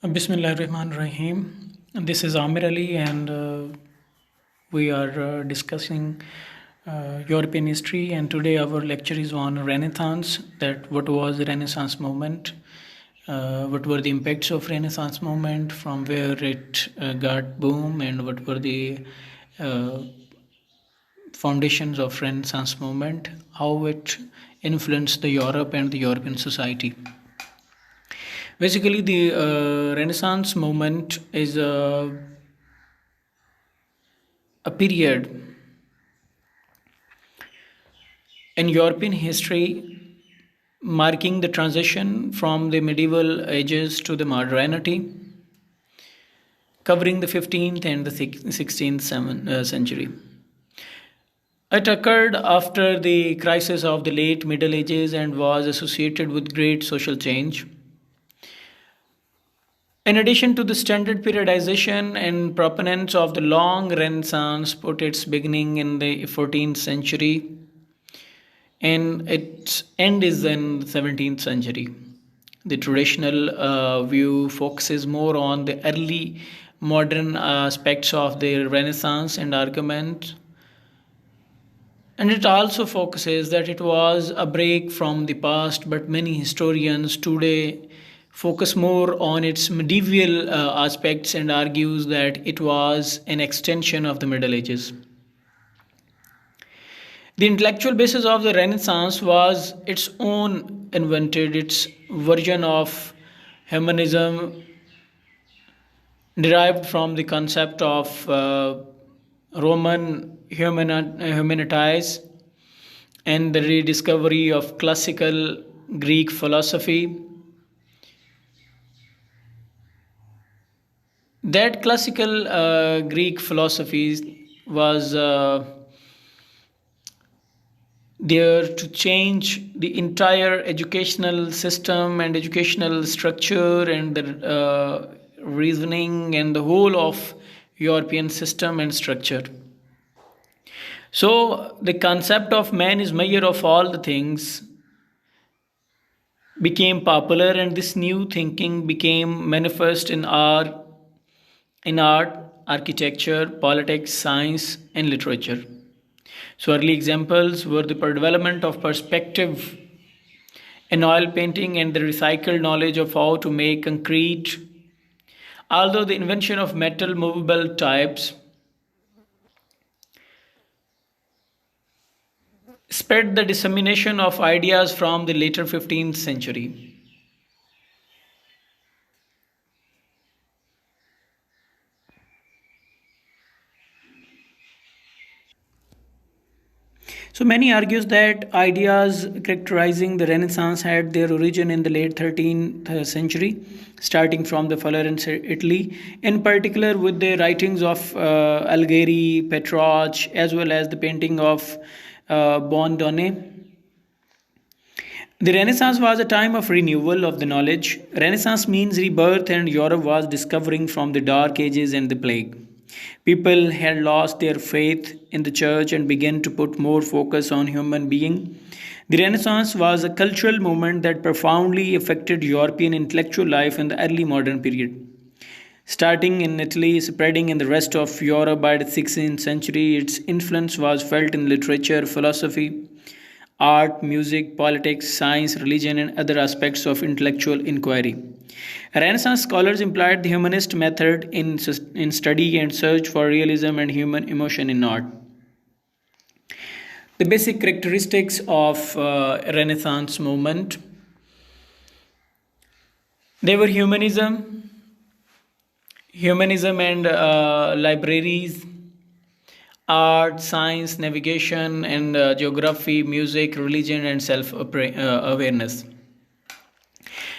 Bismillahirrahmanirrahim. This is Amir Ali, and we are discussing European history. And today our lecture is on Renaissance. That what was the Renaissance movement? What were the impacts of Renaissance movement? From where it got boom, and what were the uh, foundations of Renaissance movement? How it influenced the Europe and the European society. Basically, the Renaissance movement is a period in European history marking the transition from the medieval ages to the modernity, covering the 15th and the 16th century. It occurred after the crisis of the late Middle Ages and was associated with great social change. In addition to the standard periodization and proponents of the long Renaissance put its beginning in the 14th century and its end is in the 17th century. The traditional view focuses more on the early modern aspects of the Renaissance and argument, and it also focuses that it was a break from the past, but many historians today focus more on its medieval aspects and argues that it was an extension of the Middle Ages. The intellectual basis of the Renaissance was its own invented, its version of humanism derived from the concept of Roman humanities and the rediscovery of classical Greek philosophy. That classical Greek philosophy was there to change the entire educational system and educational structure and the reasoning and the whole of European system and structure. So the concept of man is measure of all the things became popular, and this new thinking became manifest in art, architecture, politics, science, and literature. So early examples were the development of perspective in oil painting and the recycled knowledge of how to make concrete. Although the invention of metal movable types spread the dissemination of ideas from the later 15th century. So many argues that ideas characterizing the Renaissance had their origin in the late 13th century, starting from the Florence, Italy, in particular with the writings of Algeri, Petrarch, as well as the painting of Bondone. The Renaissance was a time of renewal of the knowledge. Renaissance means rebirth, and Europe was discovering from the dark ages and the plague. People had lost their faith in the church and began to put more focus on human being. The Renaissance was a cultural movement that profoundly affected European intellectual life in the early modern period. Starting in Italy, spreading in the rest of Europe by the 16th century, its influence was felt in literature, philosophy, art, music, politics, science, religion, and other aspects of intellectual inquiry. Renaissance scholars employed the humanist method in study and search for realism and human emotion in art. The basic characteristics of Renaissance movement, they were humanism and libraries, art, science, navigation, and geography, music, religion, and self awareness.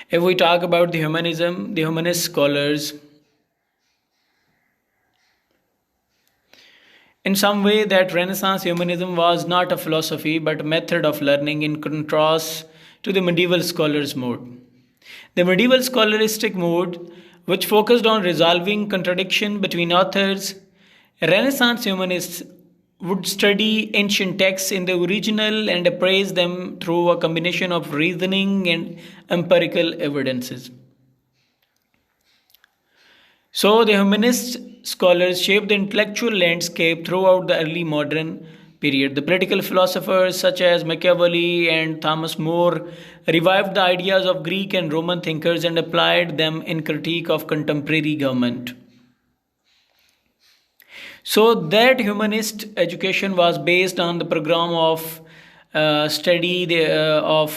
If we talk about the humanism, the humanist scholars, in some way, that Renaissance humanism was not a philosophy but a method of learning in contrast to the medieval scholars' mode. The medieval scholastic mode, which focused on resolving contradiction between authors, Renaissance humanists would study ancient texts in the original and appraise them through a combination of reasoning and empirical evidences. So, the humanist scholars shaped the intellectual landscape throughout the early modern period. The political philosophers such as Machiavelli and Thomas More revived the ideas of Greek and Roman thinkers and applied them in critique of contemporary government. So that humanist education was based on the program of study of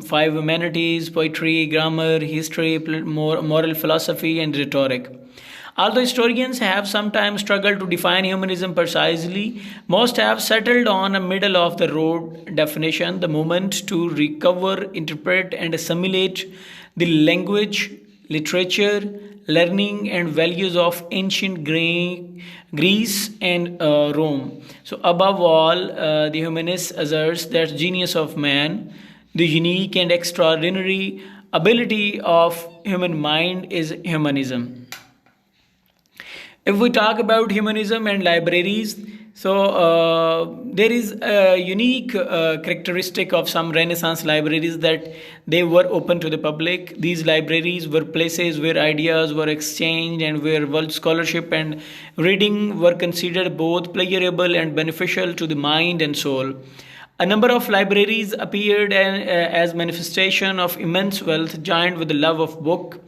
five humanities: poetry, grammar, history, moral philosophy, and rhetoric. Although historians have sometimes struggled to define humanism precisely, most have settled on a middle of the road definition: the movement to recover, interpret, and assimilate the language, literature, learning, and values of ancient Greece and Rome. So, above all, the humanist asserts that genius of man, the unique and extraordinary ability of human mind, is humanism. If we talk about humanism and libraries, so there is a unique characteristic of some Renaissance libraries that they were open to the public. These libraries were places where ideas were exchanged and where world scholarship and reading were considered both pleasurable and beneficial to the mind and soul. A number of libraries appeared as manifestation of immense wealth, joined with the love of book.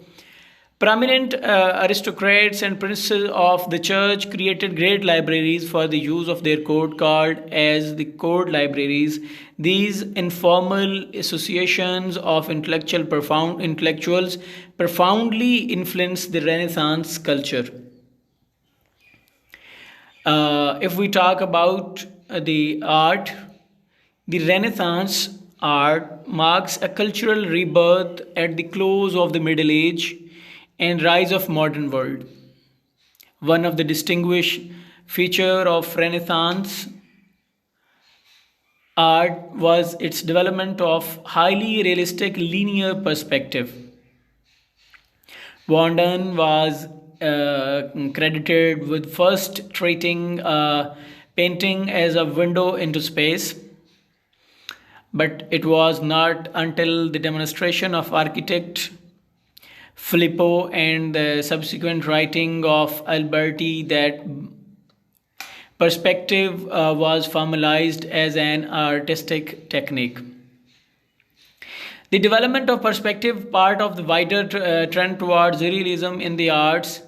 Prominent aristocrats and princes of the church created great libraries for the use of their court, called as the court libraries. These informal associations of intellectuals profoundly influenced the Renaissance culture. If we talk about the art, the Renaissance art marks a cultural rebirth at the close of the Middle Age and rise of modern world. One of the distinguished feature of Renaissance art was its development of highly realistic linear perspective. Vaudan was credited with first treating painting as a window into space, but it was not until the demonstration of architect Filippo and the subsequent writing of Alberti that perspective was formalized as an artistic technique. The development of perspective, part of the wider trend towards realism in the arts.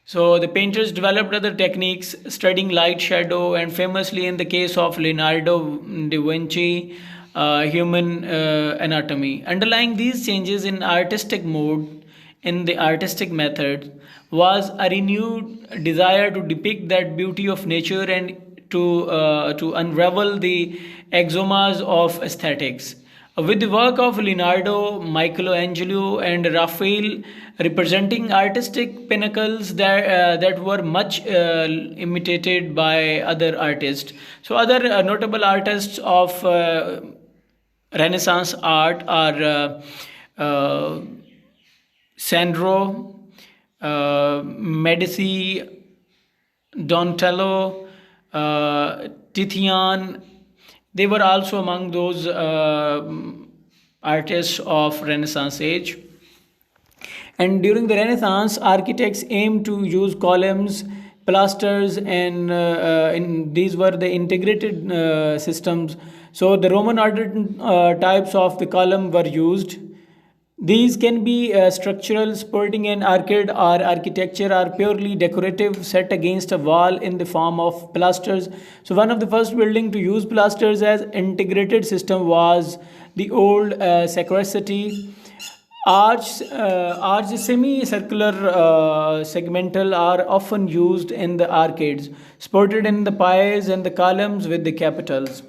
So the painters developed other techniques, studying light, shadow, and famously in the case of Leonardo da Vinci, human anatomy. Underlying these changes in artistic mode, in the artistic method, was a renewed desire to depict that beauty of nature and to unravel the axioms of aesthetics. With the work of Leonardo, Michelangelo, and Raphael representing artistic pinnacles that were much imitated by other artists. So, other notable artists of Renaissance art are Sandro, Medici, Donatello, Titian. They were also among those artists of Renaissance age. And during the Renaissance, architects aimed to use columns, pilasters, and these were the integrated systems. So the Roman order types of the column were used. These can be structural, supporting an arcade, or architecture, or purely decorative, set against a wall in the form of pilasters. So one of the first building to use pilasters as integrated system was the old sacristy. Arch semicircular segmental are often used in the arcades, supported in the pies and the columns with the capitals.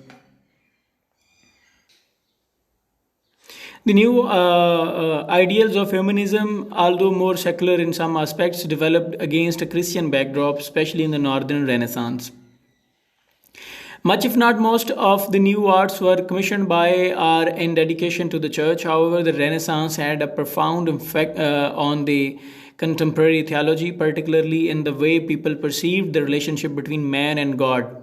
The new ideals of humanism, although more secular in some aspects, developed against a Christian backdrop, especially in the Northern Renaissance. Much, if not most, of the new arts were commissioned by or in dedication to the church. However, the Renaissance had a profound effect on the contemporary theology, particularly in the way people perceived the relationship between man and God.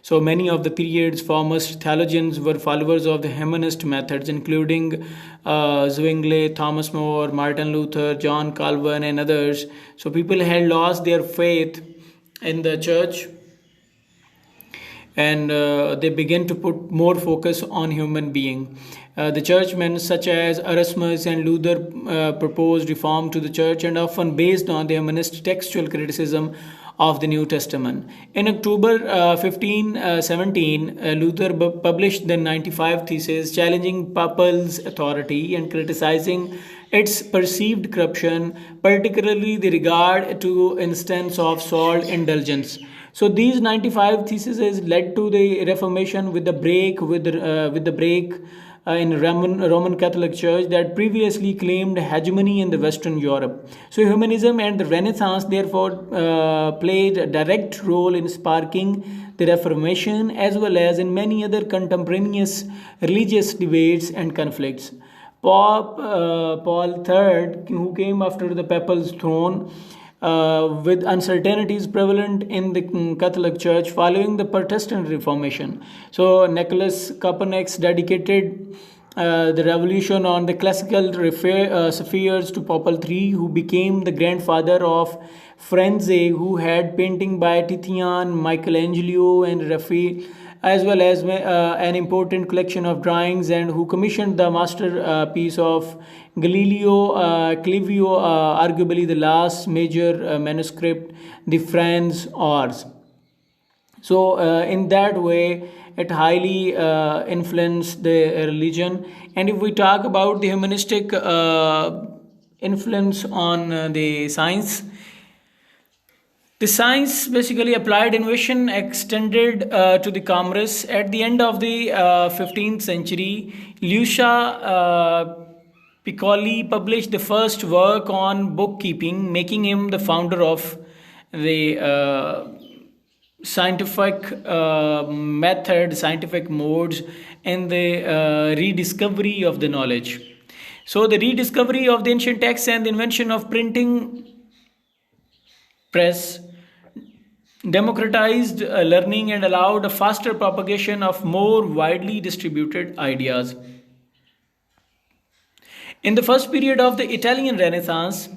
So many of the period's foremost theologians were followers of the humanist methods, including Zwingli, Thomas More, Martin Luther, John Calvin, and others. So people had lost their faith in the church, and they began to put more focus on human being. The churchmen such as Erasmus and Luther proposed reform to the church and often based on the humanist textual criticism of the New Testament. In October 1517, Luther published the 95 Theses, challenging papal authority and criticizing its perceived corruption, particularly the regard to instance of salt indulgence. So these 95 theses led to the Reformation with the break in Roman Catholic Church that previously claimed hegemony in the Western Europe. So humanism and the Renaissance therefore played a direct role in sparking the Reformation as well as in many other contemporaneous religious debates and conflicts. Pope Paul III, who came after the papal throne, with uncertainties prevalent in the Catholic Church following the Protestant Reformation. So Nicholas Copernicus dedicated the revolution on the classical spheres to Paul III, who became the grandfather of Firenze, who had painting by Titian, Michelangelo, and Raphael, as well as an important collection of drawings, and who commissioned the masterpiece of Galileo Clivio, arguably the last major manuscript, the Franz Ars. So, in that way, it highly influenced the religion. And if we talk about the humanistic influence on the science, the science basically applied innovation extended to the commerce. At the end of the 15th century, Lucia Piccoli published the first work on bookkeeping, making him the founder of the scientific method, scientific modes, and the rediscovery of the knowledge. So, the rediscovery of the ancient texts and the invention of printing press democratized learning and allowed a faster propagation of more widely distributed ideas. In the first period of the Italian Renaissance,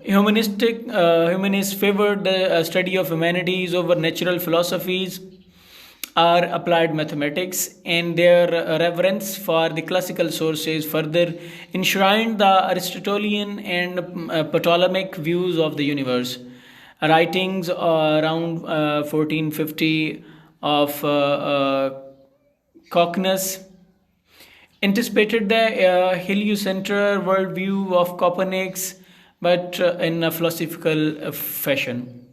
humanists favored the study of humanities over natural philosophies or applied mathematics, and their reverence for the classical sources further enshrined the Aristotelian and Ptolemaic views of the universe. Writings around 1450 of Coccus anticipated the heliocentric worldview of Copernicus, but in a philosophical fashion.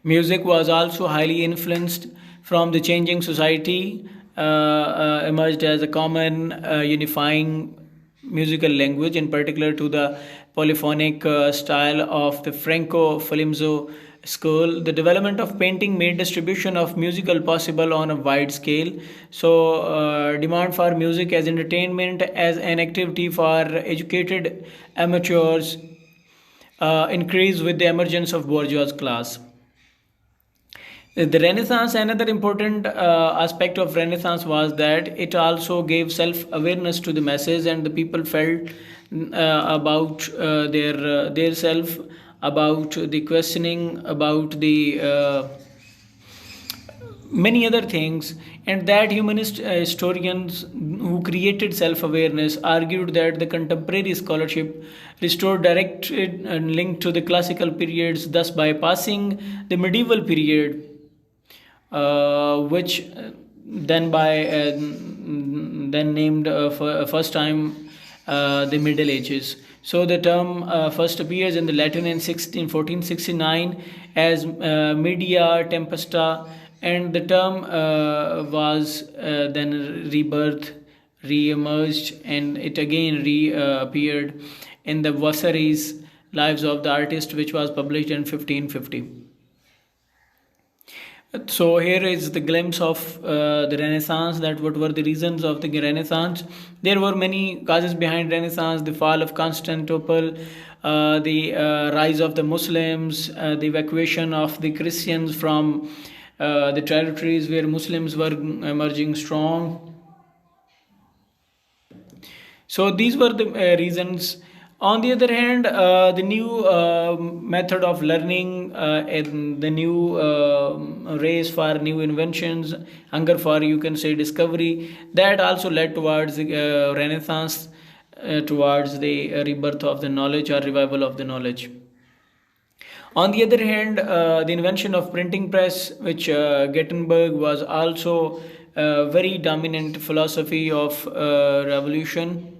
Music was also highly influenced from the changing society, emerged as a common unifying musical language, in particular to the polyphonic style of the Franco Filippo school. The development of painting made distribution of musical possible on a wide scale. So, demand for music as entertainment, as an activity for educated amateurs, increased with the emergence of bourgeois class. The Renaissance, another important aspect of Renaissance was that it also gave self-awareness to the masses, and the people felt about their self, about the questioning, about the many other things, and that humanist historians who created self-awareness argued that the contemporary scholarship restored direct link to the classical periods, thus bypassing the medieval period, which then named for first time the Middle Ages. So the term first appears in the Latin in 1469 as Media Tempesta, and the term was then re-emerged, and it again reappeared in the Vasari's Lives of the Artist, which was published in 1550. So here is the glimpse of the Renaissance. That what were the reasons of the Renaissance? There were many causes behind Renaissance: the fall of Constantinople, the rise of the Muslims, the evacuation of the Christians from the territories where Muslims were emerging strong. So these were the reasons. On the other hand, the new method of learning and the new race for new inventions, hunger for, you can say, discovery, that also led towards the Renaissance, towards the rebirth of the knowledge or revival of the knowledge. On the other hand, the invention of printing press, which Gutenberg was also a very dominant philosophy of revolution.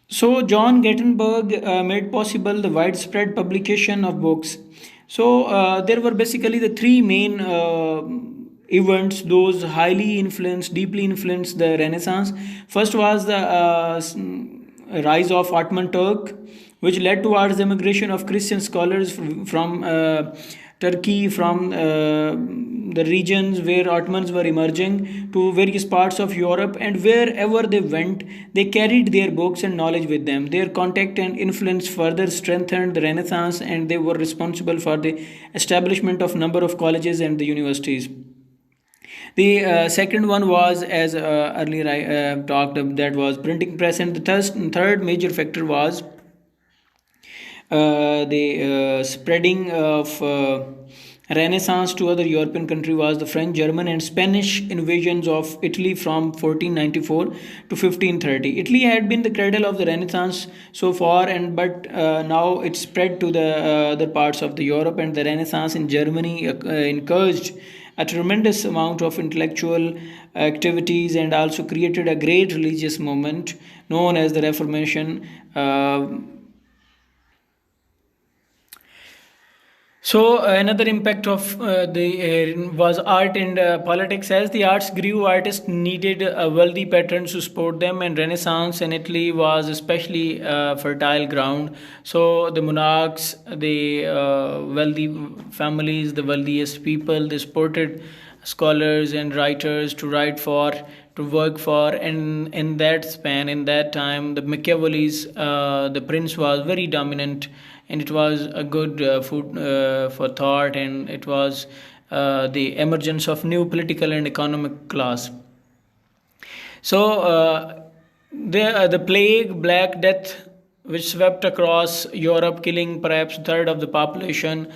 So, John Gutenberg made possible the widespread publication of books. So, there were basically the three main events, those highly influenced, deeply influenced the Renaissance. First was the rise of Ottoman Turk, which led towards the immigration of Christian scholars from Turkey, from the regions where Ottomans were emerging, to various parts of Europe, and wherever they went, they carried their books and knowledge with them. Their contact and influence further strengthened the Renaissance, and they were responsible for the establishment of number of colleges and the universities. The second one was, as earlier I talked, that was printing press, and the third major factor was the spreading of Renaissance to other European countries was the French, German, and Spanish invasions of Italy from 1494 to 1530. Italy had been the cradle of the Renaissance so far, and but now it spread to the other parts of the Europe, and the Renaissance in Germany encouraged a tremendous amount of intellectual activities and also created a great religious movement known as the Reformation. So another impact of the was art and politics. As the arts grew, artists needed wealthy patrons to support them, and Renaissance in Italy was especially fertile ground. So the monarchs, the wealthy families, the wealthiest people, they supported scholars and writers to write for, to work for, and in that span, in that time, the Machiavelli's, the prince was very dominant, and it was a good food for thought, and it was the emergence of new political and economic class. So the plague, Black Death, which swept across Europe, killing perhaps a third of the population,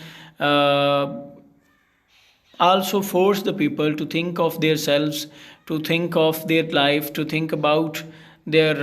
also forced the people to think of themselves, to think of their life, to think about their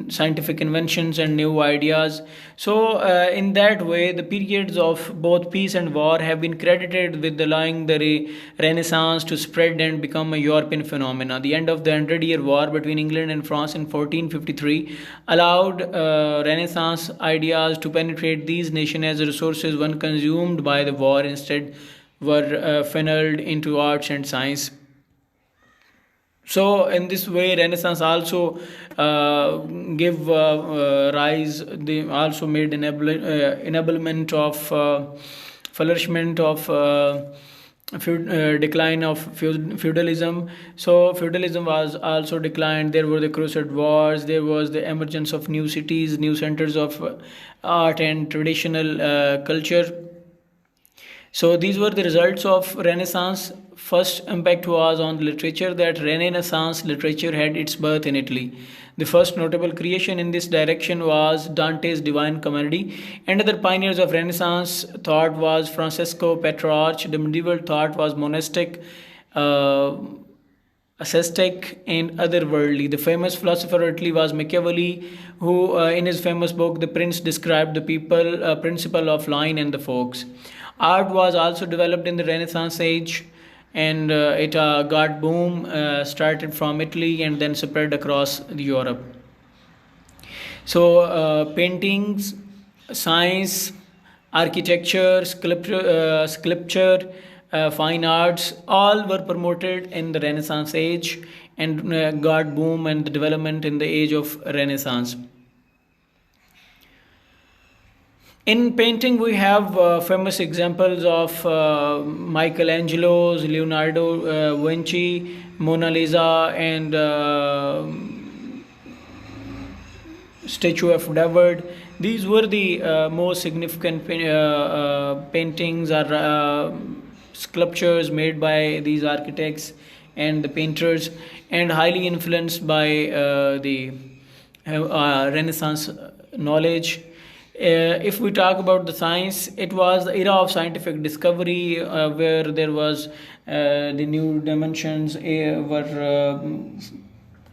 scientific inventions and new ideas. So, in that way, the periods of both peace and war have been credited with allowing the Renaissance to spread and become a European phenomenon. The end of the Hundred Year War between England and France in 1453 allowed Renaissance ideas to penetrate these nations, as resources once consumed by the war instead were funneled into arts and science. So in this way, Renaissance also give rise. They also made enablement of flourishment of decline of feudalism. So feudalism was also declined. There were the Crusade wars. There was the emergence of new cities, new centers of art and traditional culture. So these were the results of Renaissance. First impact was on literature, that Renaissance literature had its birth in Italy. The first notable creation in this direction was Dante's Divine Comedy. Another pioneers of Renaissance thought was Francesco Petrarch. The medieval thought was monastic, ascetic, and otherworldly. The famous philosopher of Italy was Machiavelli, who in his famous book The Prince described the people principle of line and the fox. Art was also developed in the Renaissance age, and it got boom, started from Italy and then spread across Europe. So paintings, science, architecture, sculpture, fine arts, all were promoted in the Renaissance age and got boom and the development in the age of Renaissance. In painting, we have famous examples of Michelangelo's, Leonardo Vinci, Mona Lisa, and Statue of David. These were the most significant paintings or sculptures made by these architects and the painters, and highly influenced by the Renaissance knowledge. If we talk about the science, it was the era of scientific discovery where there was the new dimensions were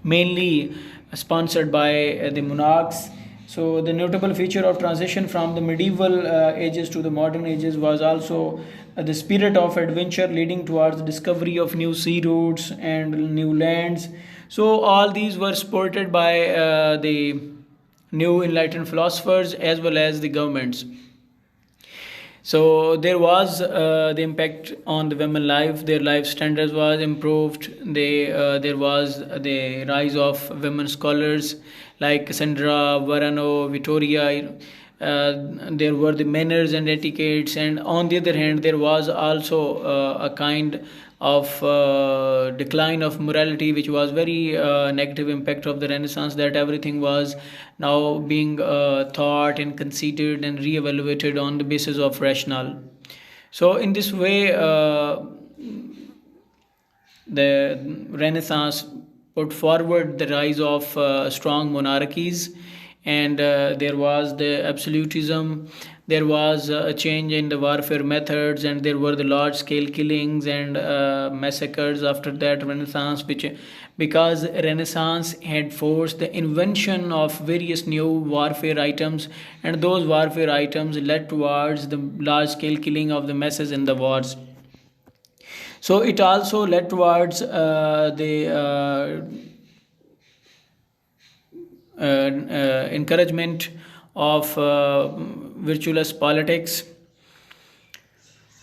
mainly sponsored by the monarchs. So the notable feature of transition from the medieval ages to the modern ages was also the spirit of adventure leading towards the discovery of new sea routes and new lands. So all these were supported by the new enlightened philosophers as well as the governments. So there was the impact on the women life. Their life standards was improved. There was the rise of women scholars like Cassandra, Varano, Vittoria. There were the manners and etiquettes, and on the other hand, there was also a kind of decline of morality, which was very negative impact of the Renaissance. That everything was now being thought and considered and re-evaluated on the basis of rationale. So in this way, the Renaissance put forward the rise of strong monarchies, and there was the absolutism. There was a change in the warfare methods, and there were the large scale killings and massacres after that Renaissance, which because Renaissance had forced the invention of various new warfare items, and those warfare items led towards the large scale killing of the masses in the wars. So it also led towards the encouragement of virtuous politics.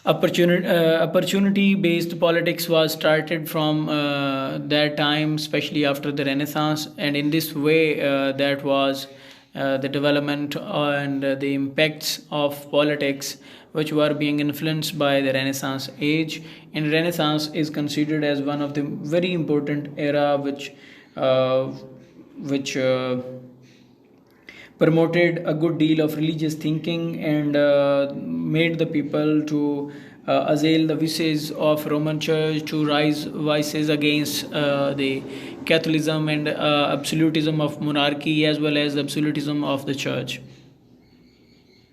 Opportunity based politics was started from that time, especially after the Renaissance, and in this way, that was the development and the impacts of politics which were being influenced by the Renaissance age. And Renaissance is considered as one of the very important era which promoted a good deal of religious thinking and made the people to assail the vices of Roman Church, to rise vices against the Catholicism and absolutism of monarchy as well as absolutism of the Church.